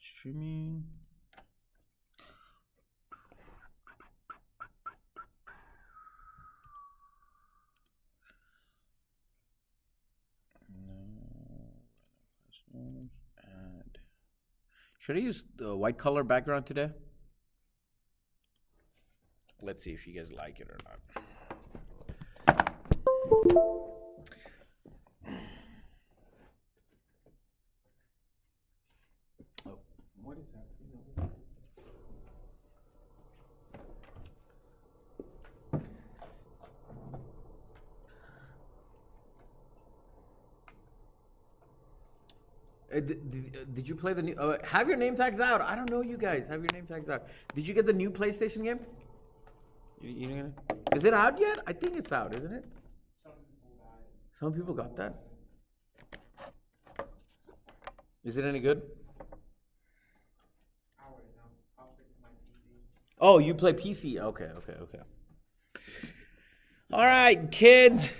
streaming. And should I use the white color background today? Let's see if you guys like it or not. Oh, what is that? Did you play the new? Have your name tags out. I don't know you guys. Have your name tags out. Did you get the new PlayStation game? Is it out yet? I think it's out, isn't it? Some people got that. Is it any good? Oh, you play PC? Okay. All right, kids.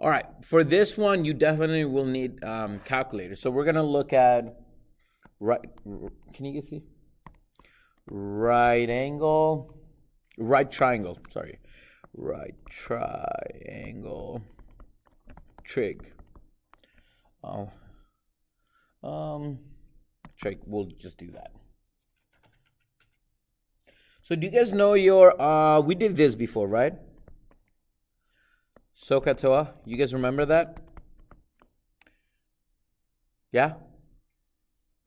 All right, for this one, you definitely will need calculator. So we're gonna look at right. Can you guys see? Right triangle. Sorry, right triangle. Trig. Trig. We'll just do that. So do you guys know your? We did this before, right? SOHCAHTOA, you guys remember that? Yeah?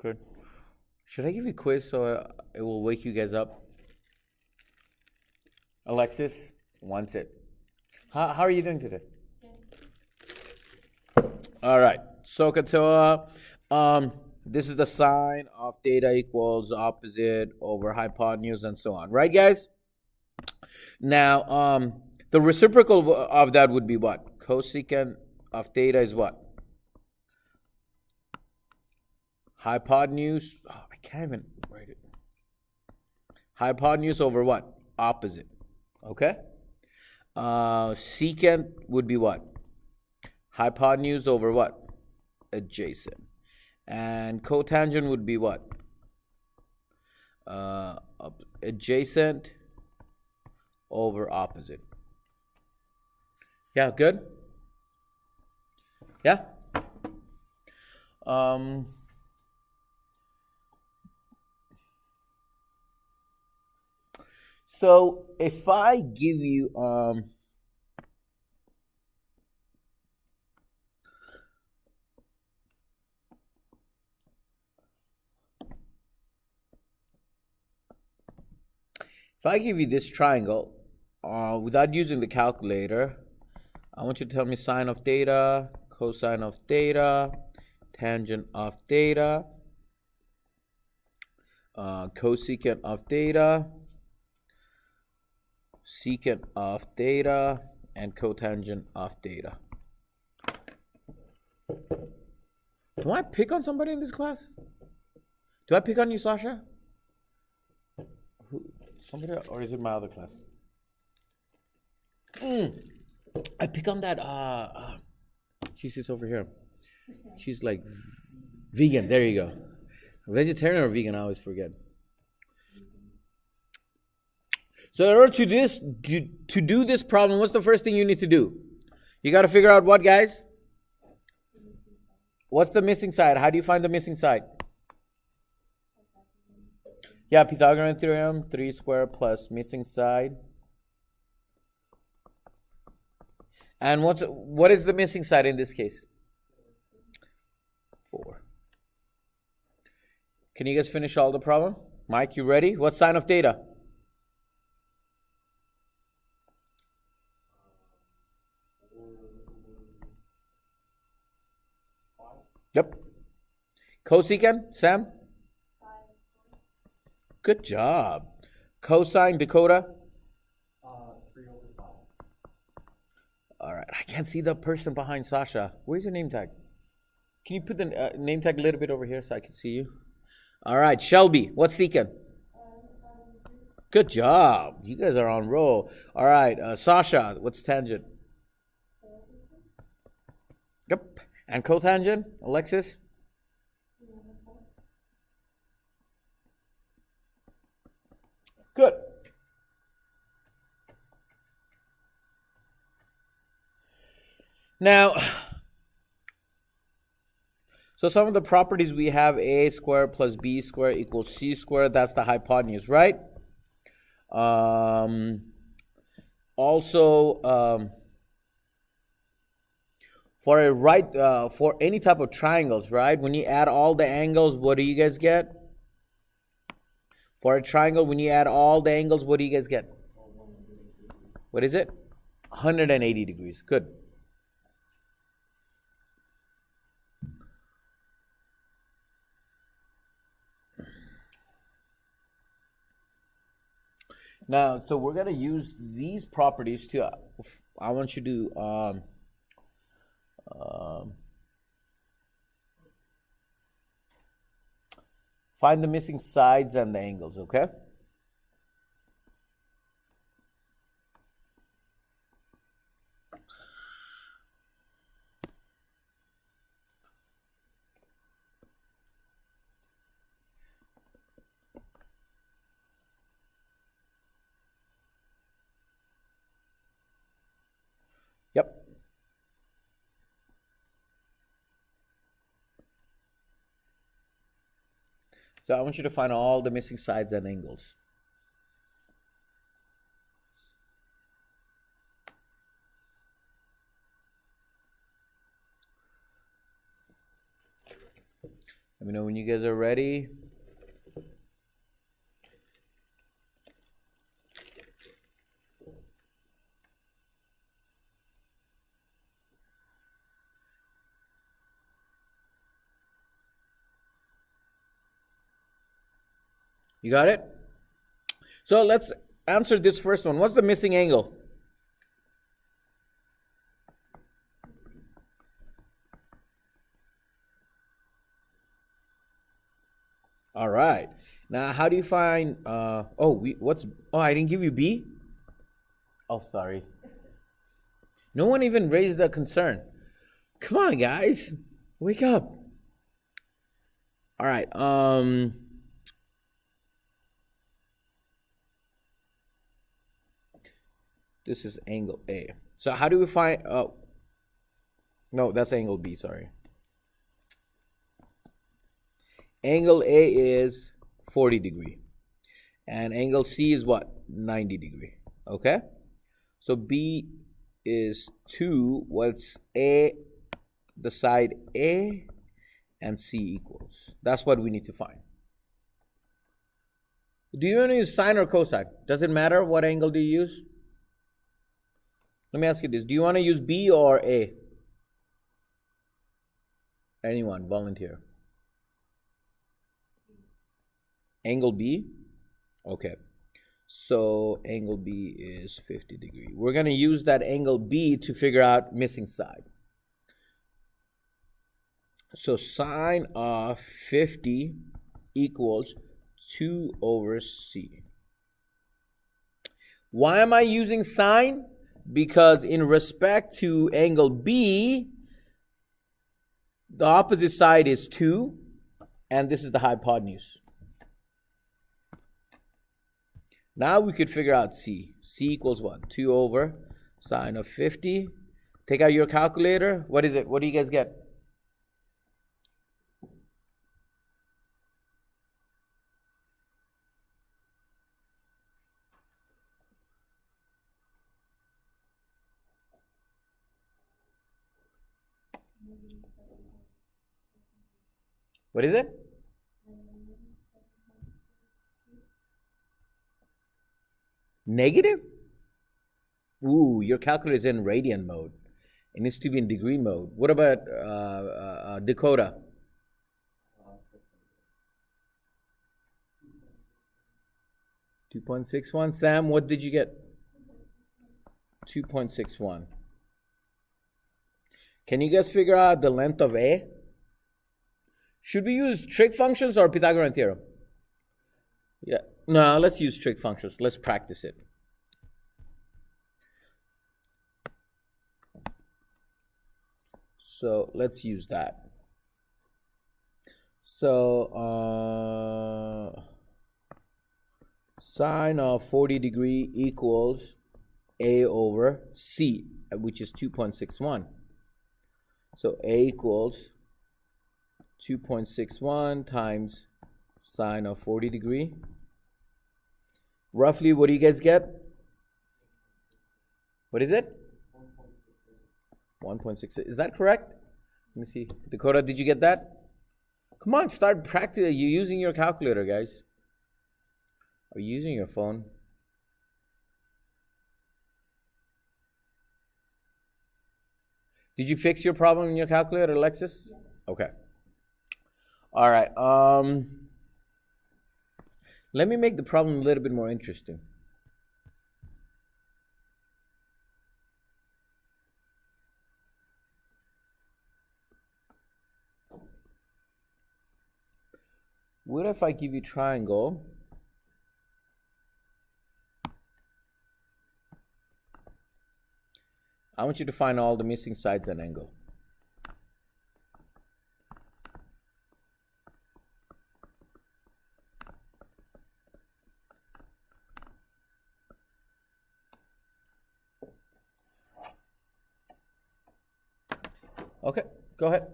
Good. Should I give you a quiz so it will wake you guys up? Alexis wants it. How are you doing today? All right. SOHCAHTOA. This is the sign of theta equals opposite over hypotenuse and so on. Right, guys? Now, the reciprocal of that would be what? Cosecant of theta is what? Hypotenuse. Oh, I can't even write it. Hypotenuse over what? Opposite. Okay? Secant would be what? Hypotenuse over what? Adjacent. And cotangent would be what? Adjacent over opposite. Yeah, good? Yeah? So if I give you this triangle without using the calculator, I want you to tell me sine of theta, cosine of theta, tangent of theta, cosecant of theta, secant of theta, and cotangent of theta. Do I pick on somebody in this class? Do I pick on you, Sasha? Somebody, or is it my other class? I pick on that. She sits over here. She's like vegan. There you go. Vegetarian or vegan? I always forget. So in order to do this problem, what's the first thing you need to do? You got to figure out what, guys? What's the missing side? How do you find the missing side? Yeah, Pythagorean theorem, 3 squared plus missing side. And what is the missing side in this case? 4. Can you guys finish all the problem? Mike, you ready? What sine of theta? Yep. Cosecant, Sam? Good job. Cosine, Dakota? 3 over 5. All right. I can't see the person behind Sasha. Where's your name tag? Can you put the name tag a little bit over here so I can see you? All right. Shelby, what's secant? Good job. You guys are on roll. All right. Sasha, what's tangent? Yep. And cotangent, Alexis? Good. Now, so some of the properties we have: a squared plus b squared equals c squared. That's the hypotenuse, right? Also, for any type of triangles, right? When you add all the angles, what do you guys get? For a triangle, when you add all the angles, what do you guys get? What is it? 180 degrees. Good. Now, so we're going to use these properties to, I want you to find the missing sides and the angles, okay? Yep. So I want you to find all the missing sides and angles. Let me know when you guys are ready. You got it? So let's answer this first one. What's the missing angle? All right. Now, how do you find? I didn't give you B. Oh, sorry. No one even raised a concern. Come on, guys, wake up. All right. This is angle A. So how do we find? No, that's angle B. Sorry. Angle A is 40 degree. And angle C is what? 90 degree. Okay? So B is 2. What's A? The side A and C equals. That's what we need to find. Do you want to use sine or cosine? Does it matter what angle do you use? Let me ask you this. Do you want to use B or A? Anyone, volunteer. Angle B? Okay. So angle B is 50 degree. We're going to use that angle B to figure out missing side. So sine of 50 equals 2 over C. Why am I using sine? Because in respect to angle B, the opposite side is 2, and this is the hypotenuse. Now we could figure out C. C equals what? 2 over sine of 50. Take out your calculator. What is it? What do you guys get? What is it? Negative? Ooh, your calculator is in radian mode. It needs to be in degree mode. What about Dakota? 2.61. Sam, what did you get? 2.61. Can you guys figure out the length of A? Should we use trig functions or Pythagorean theorem? Yeah. No, let's use trig functions. Let's practice it. So let's use that. So sine of 40 degree equals A over C, which is 2.61. So A equals 2.61 times sine of 40 degree. Roughly, what do you guys get? What is it? 1.6. Is that correct? Let me see. Dakota, did you get that? Come on, start practicing. Are you using your calculator, guys? Are you using your phone? Did you fix your problem in your calculator, Alexis? Yeah. Okay. All right. Let me make the problem a little bit more interesting. What if I give you triangle? I want you to find all the missing sides and angle. Okay, go ahead.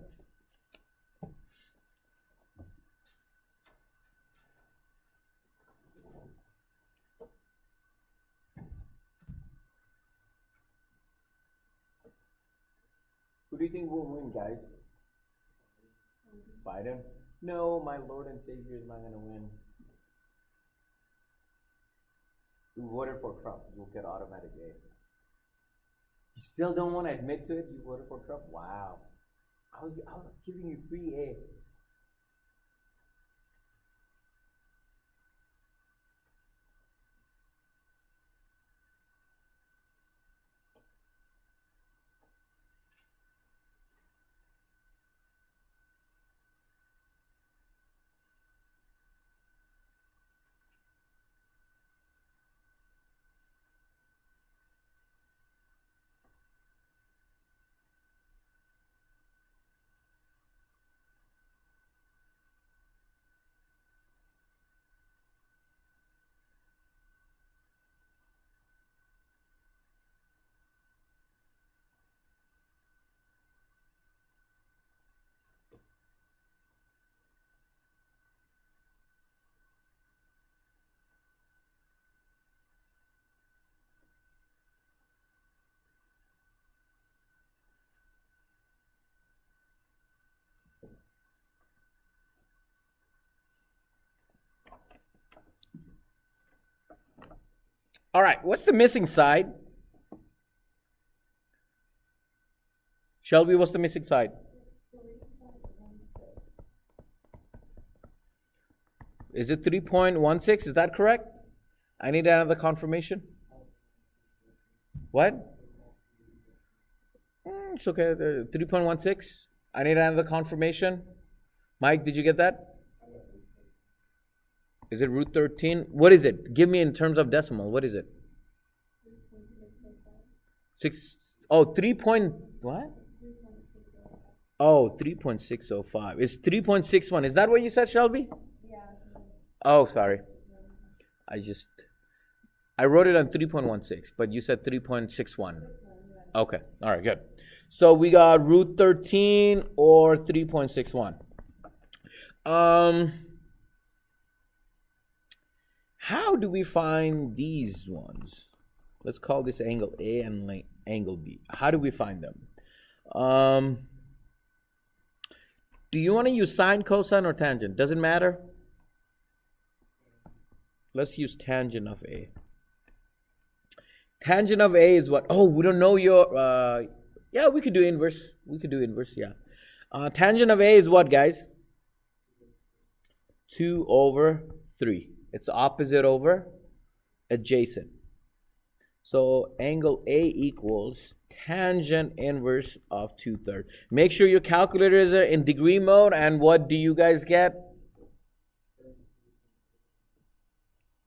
Who do you think will win, guys? Biden? No, my Lord and Savior is not going to win. You voted for Trump. You'll get automatic A. You still don't want to admit to it? You voted for Trump? Wow. I was giving you free A. All right, what's the missing side? Shelby, what's the missing side? Is it 3.16? Is that correct? I need another confirmation. What? It's okay. 3.16. I need another confirmation. Mike, did you get that? Is it root 13? What is it? Give me in terms of decimal. What is it? 3 point what? Oh, 3.605. It's 3.61. Is that what you said, Shelby? Yeah. Oh, sorry. I wrote it on 3.16, but you said 3.61. Okay. All right, good. So we got root 13 or 3.61. How do we find these ones? Let's call this angle A and angle B. How do we find them? Do you want to use sine, cosine, or tangent? Does it matter? Let's use tangent of A. Tangent of A is what? Oh, we don't know your... yeah, we could do inverse. Yeah. Tangent of A is what, guys? 2 over 3. It's opposite over adjacent. So angle A equals tangent inverse of 2/3. Make sure your calculators are in degree mode. And what do you guys get?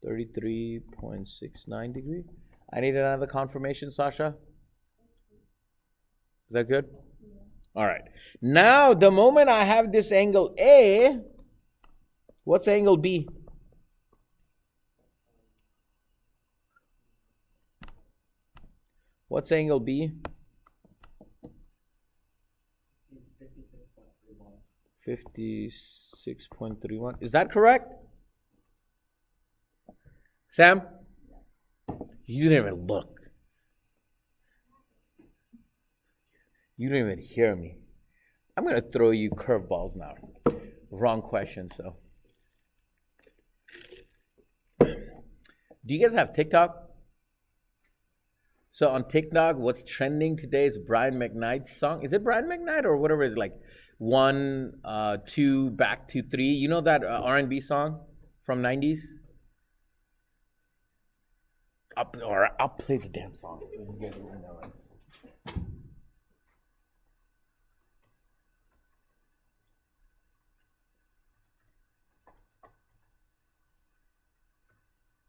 33.69 degree. I need another confirmation, Sasha. Is that good? All right. Now, the moment I have this angle A, what's angle B? What's angle B? 56.31. Is that correct? Sam? You didn't even look. You didn't even hear me. I'm going to throw you curveballs now. Wrong question, so. Do you guys have TikTok? So on TikTok, what's trending today is Brian McKnight's song. Is it Brian McKnight or whatever it is? Like 1, 2, back to 3. You know that R&B song from 90s? I'll play the damn song so you guys will know it.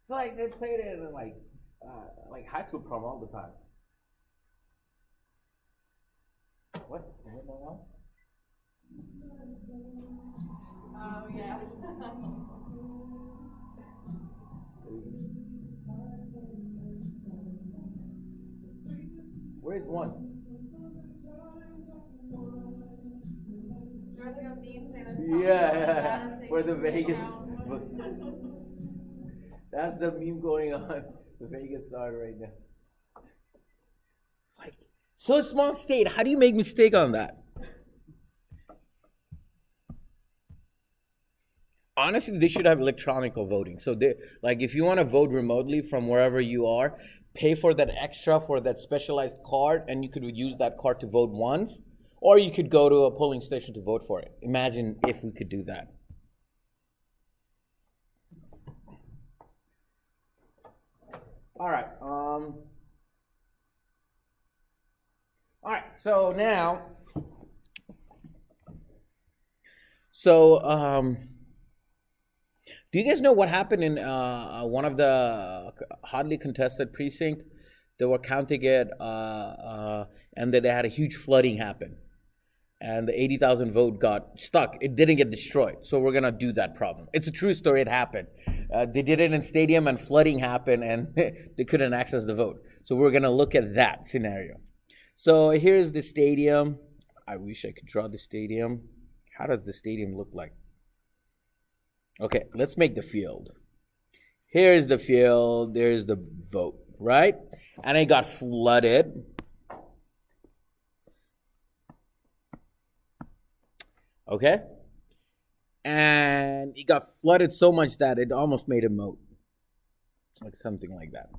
It's like they played it in like high school prom all the time. What? Oh, yeah. Where's one? Do you want to go themes and Yeah. For the Vegas. That's the meme going on. The Vegas song right now. Like, so small state. How do you make mistake on that? Honestly, they should have electronic voting. So they, like, if you want to vote remotely from wherever you are, pay for that extra for that specialized card, and you could use that card to vote once, or you could go to a polling station to vote for it. Imagine if we could do that. All right. All right. So now, do you guys know what happened in one of the hotly contested precinct? They were counting it, and then they had a huge flooding happen, and the 80,000 vote got stuck. It didn't get destroyed, so we're gonna do that problem. It's a true story. It happened. They did it in stadium, and flooding happened, and they couldn't access the vote. So we're gonna look at that scenario. So here's the stadium. I wish I could draw the stadium. How does the stadium look like? Okay, let's make the field. Here's the field. There's the vote, right? And it got flooded. Okay? And it got flooded so much that it almost made a moat. Like something like that.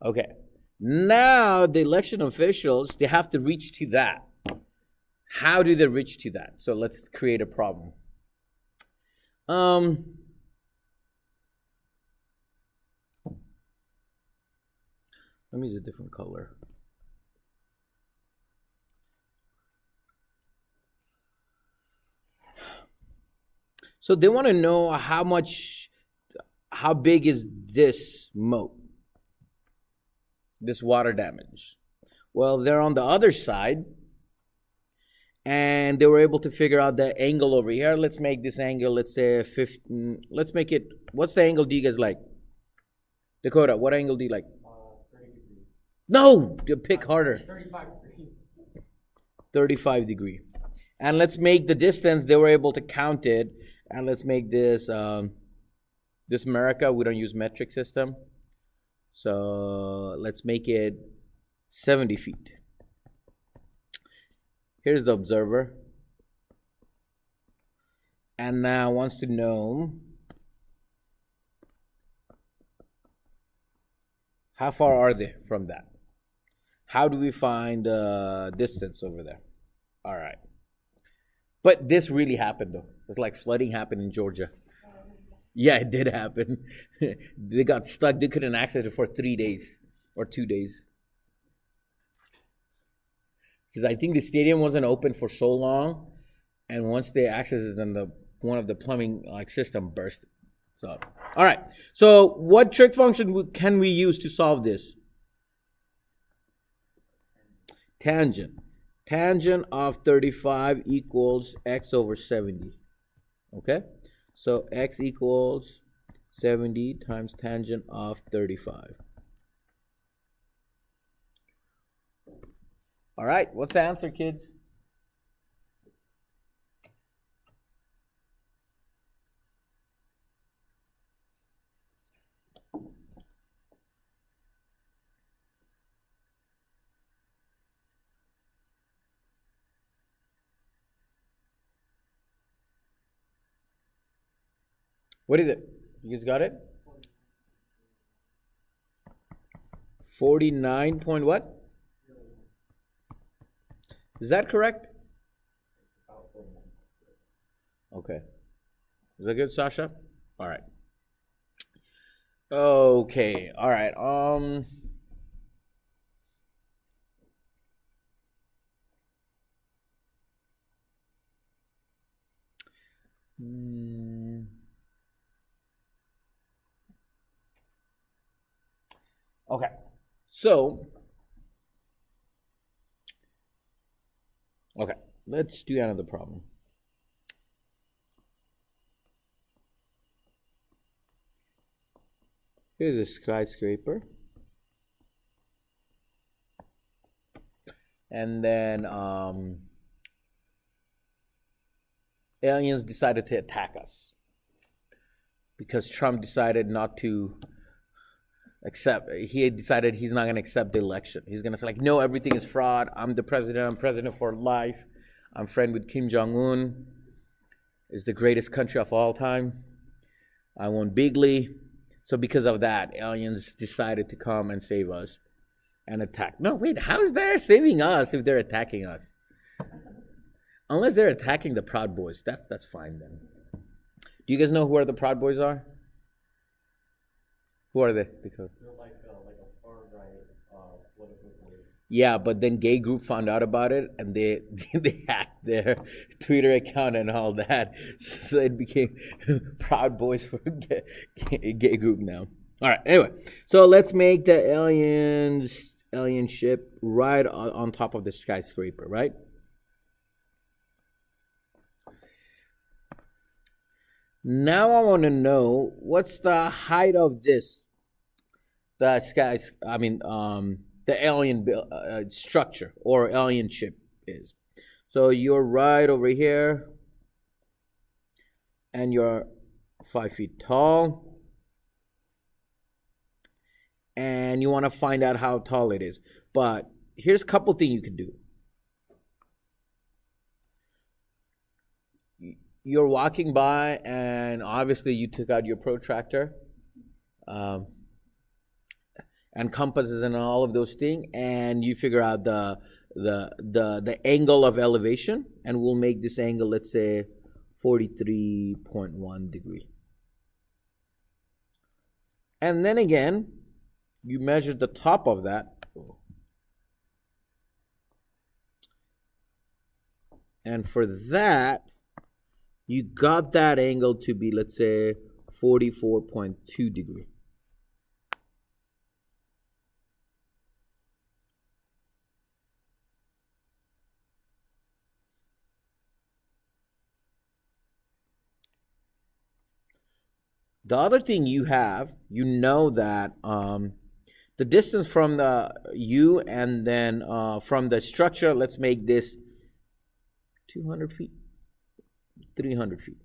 Okay. Now the election officials, they have to reach to that. How do they reach to that? So let's create a problem. Let me use a different color. So they want to know how big is this moat, this water damage. Well, they're on the other side, and they were able to figure out the angle over here. Let's make this angle, let's say 15. Let's make it, what's the angle do you guys like? Dakota, what angle do you like? 30 degrees. No, pick harder. 35 degrees. 35 degree. And let's make the distance, they were able to count it. And let's make this, this America, we don't use metric system. So let's make it 70 feet. Here's the observer. And now wants to know how far are they from that? How do we find the distance over there? All right. But this really happened though. It's like flooding happened in Georgia. Yeah, it did happen. They got stuck. They couldn't access it for 3 days or 2 days. Because I think the stadium wasn't open for so long, and once they accessed it, then one of the plumbing system burst. So, all right. So, what trig function can we use to solve this? Tangent. tangent of 35 equals x over 70. Okay? So x equals 70 times tangent of 35. All right, what's the answer, kids? What is it? You guys got it? 49 point what? Is that correct? Okay. Is that good, Sasha? All right. Okay. All right. Okay. So, okay. Let's do another problem. Here's a skyscraper. And then aliens decided to attack us because Trump decided not to he decided he's not going to accept the election. He's going to say, like, no, everything is fraud. I'm the president. I'm president for life. I'm friend with Kim Jong-un. It's the greatest country of all time. I won bigly. So because of that, aliens decided to come and save us and attack. No, wait, how's they're saving us if they're attacking us? Unless they're attacking the Proud Boys. That's fine then. Do you guys know who the Proud Boys are? Who are they? They're like a far-right political group. Yeah, but then gay group found out about it and they they hacked their Twitter account and all that. So it became Proud Boys for gay group now. All right, anyway. So let's make the alien ship right on top of the skyscraper, right? Now I want to know what's the height of this. The alien structure or alien ship is. So you're right over here, and you're 5 feet tall, and you want to find out how tall it is. But here's a couple things you can do. You're walking by, and obviously you took out your protractor. And compasses and all of those things, and you figure out the angle of elevation, and we'll make this angle, let's say, 43.1 degree. And then again, you measure the top of that, and for that, you got that angle to be, let's say, 44.2 degree. The other thing you know that the distance from you and then from the structure, let's make this 200 feet, 300 feet.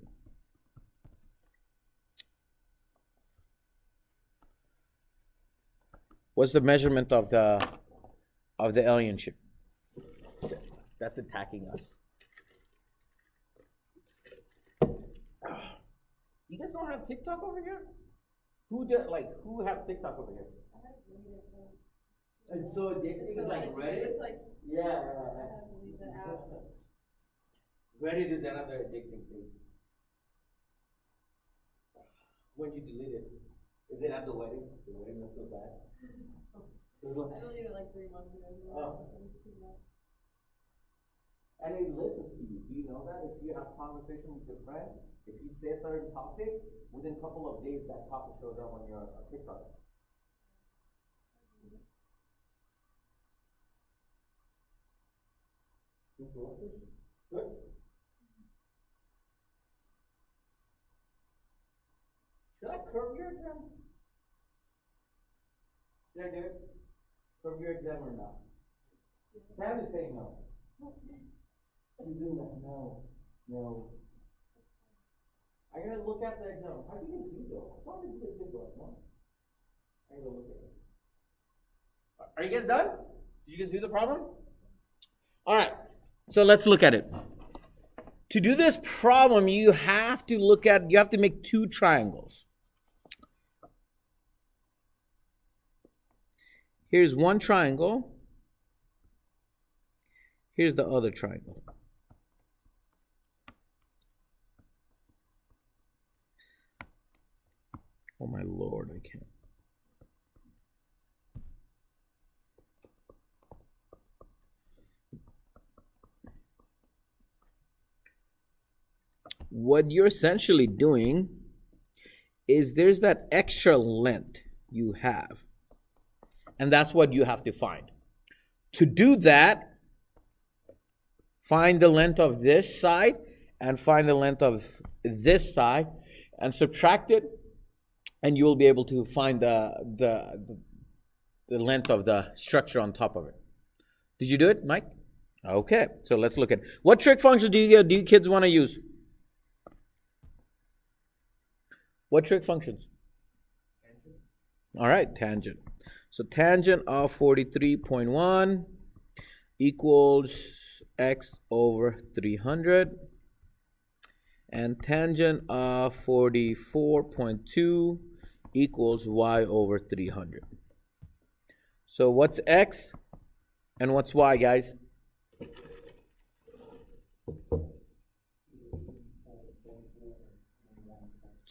What's the measurement of the alien ship that's attacking us? You guys don't have TikTok over here? Who has TikTok over here? I have deleted those. It's so addicting. It's like Reddit. It's like Yeah. I have deleted the app. Reddit is another addicting thing. When you delete it, is it at the wedding? The wedding was so bad. I deleted it like 3 months ago. Oh. It was too much. And it listens to you. Do you know that? If you have a conversation with your friend, if you say a certain topic, within a couple of days that topic shows up on your TikTok. Good. Should I curve your exam? Should I do it? Curve your exam or not? Sam is saying no. She's doing that. No. No. I gotta look at the exam. How do you guys do though? I thought it did go no. I gotta look at it. Are you guys done? Did you guys do the problem? All right. So let's look at it. To do this problem, you have to make two triangles. Here's one triangle. Here's the other triangle. Oh my Lord, I can't. What you're essentially doing is there's that extra length you have. And that's what you have to find. To do that, find the length of this side and find the length of this side and subtract it, and you will be able to find the length of the structure on top of it. Did you do it, Mike? Okay, so let's look at it. What trig function do you kids want to use? What trig functions? Tangent. All right, tangent. So tangent of 43.1 equals x over 300. And tangent of 44.2 equals y over 300. So what's x and what's y, guys?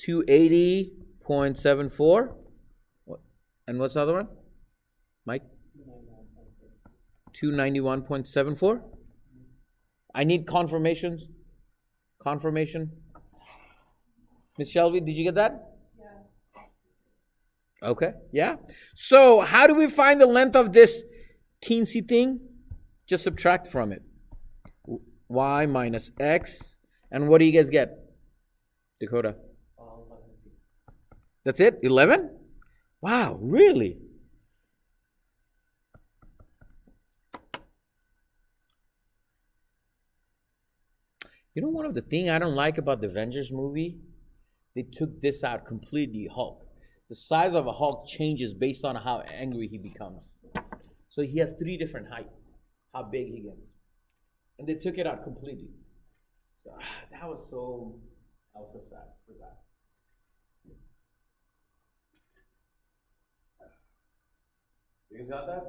280.74. And what's the other one? Mike? 291.74. I need confirmations. Confirmation. Miss Shelby, did you get that? Yeah. Okay, yeah. So how do we find the length of this teensy thing? Just subtract from it. Y minus x. And what do you guys get? Dakota. 11. That's it? 11? Wow, really? You know, one of the things I don't like about the Avengers movie, they took this out completely, Hulk. The size of a Hulk changes based on how angry he becomes. So he has 3 different heights, how big he gets. And they took it out completely. So, I was so sad for that. You guys got that?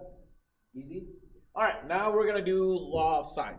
Easy? All right, now we're going to do law of sine.